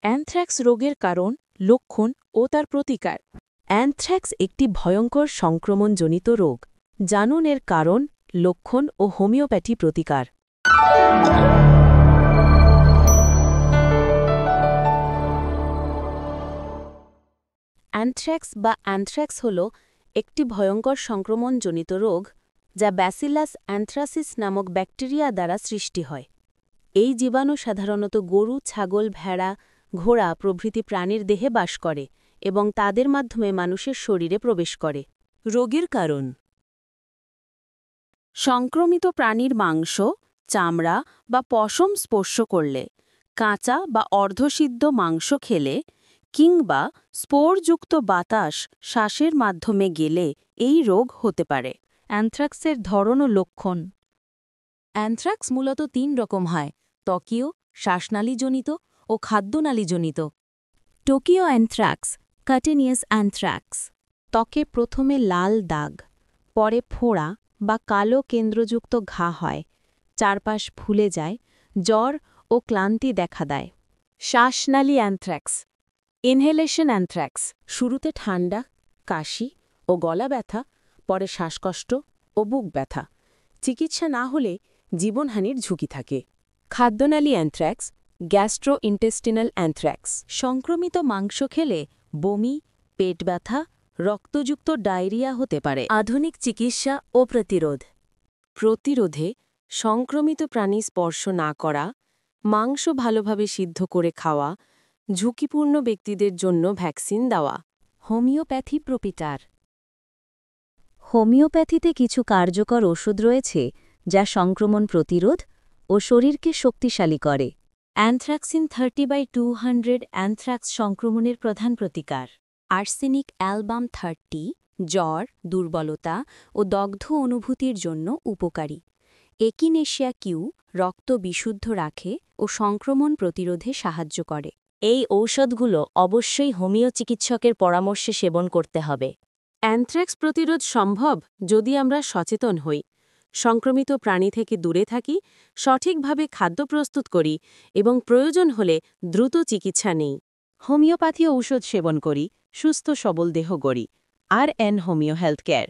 Anthrax রোগের কারণ, লক্ষণ ও তার প্রতিকার। অ্যানথ্রাক্স একটি ভয়ঙ্কর সংক্রমণজনিত রোগ। জানুন এর কারণ, লক্ষণ ও হোমিওপ্যাথি প্রতিকার। অ্যানথ্রাক্স বা অ্যানথ্রাক্স হল একটি ভয়ঙ্কর সংক্রমণজনিত রোগ যা ব্যাসিলাস অ্যানথ্রাসিস নামক ব্যাকটেরিয়া দ্বারা সৃষ্টি হয়। এই জীবাণু সাধারণত গরু, ছাগল, ভেড়া, ঘোড়া প্রভৃতি প্রাণীর দেহে বাস করে এবং তাদের মাধ্যমে মানুষের শরীরে প্রবেশ করে। রোগের কারণ: সংক্রমিত প্রাণীর মাংস, চামড়া বা পশম স্পর্শ করলে, কাঁচা বা অর্ধসিদ্ধ মাংস খেলে কিংবা স্পোরযুক্ত বাতাস শ্বাসের মাধ্যমে গেলে এই রোগ হতে পারে। অ্যানথ্রাক্সের ধরন ও লক্ষণ: অ্যানথ্রাক্স মূলত ৩ রকম হয়: ত্বকীয়, শ্বাসনালীজনিত ও খাদ্যনালীজনিত। ত্বকীয় অ্যানথ্রাক্স, কাটেনিয়াস অ্যানথ্রাক্স। ত্বকে প্রথমে লাল দাগ, পরে ফোঁড়া বা কালো কেন্দ্রযুক্ত ঘা হয়, চারপাশ ফুলে যায়, জ্বর ও ক্লান্তি দেখা দেয়। শ্বাসনালী অ্যানথ্রাক্স, ইনহেলেশন অ্যানথ্রাক্স। শুরুতে ঠান্ডা, কাশি ও গলা ব্যথা, পরে শ্বাসকষ্ট ও বুক ব্যথা। চিকিৎসা না হলে জীবনহানির ঝুঁকি থাকে। খাদ্যনালী অ্যানথ্রাক্স, গ্যাস্ট্রোইন্টেস্টিনাল অ্যানথ্রাক্স। সংক্রমিত মাংস খেলে বমি, পেট ব্যথা, রক্তযুক্ত ডায়রিয়া হতে পারে। আধুনিক চিকিৎসা ও প্রতিরোধ: প্রতিরোধে সংক্রমিত প্রাণী স্পর্শ না করা, মাংস ভালোভাবে সিদ্ধ করে খাওয়া, ঝুঁকিপূর্ণ ব্যক্তিদের জন্য ভ্যাকসিন দেওয়া। হোমিওপ্যাথি প্রতিকার: হোমিওপ্যাথিতে কিছু কার্যকর ওষুধ রয়েছে যা সংক্রমণ প্রতিরোধ ও শরীরকে শক্তিশালী করে। অ্যানথ্রাক্সিন 30/200 অ্যানথ্রাক্স সংক্রমণের প্রধান প্রতিকার। আর্সেনিক অ্যালবাম 30 জ্বর, দুর্বলতা ও দগ্ধ অনুভূতির জন্য উপকারী। একিনেশিয়া কিউ রক্ত বিশুদ্ধ রাখে ও সংক্রমণ প্রতিরোধে সাহায্য করে। এই ঔষধগুলো অবশ্যই হোমিও চিকিৎসকের পরামর্শে সেবন করতে হবে। অ্যানথ্রাক্স প্রতিরোধ সম্ভব যদি আমরা সচেতন হই, সংক্রমিত প্রাণী থেকে দূরে থাকি, সঠিকভাবে খাদ্য প্রস্তুত করি এবং প্রয়োজন হলে দ্রুত চিকিৎসা নেই। হোমিওপ্যাথি ঔষধ সেবন করি, সুস্থ সবল দেহ গড়ি। RN homeo health care.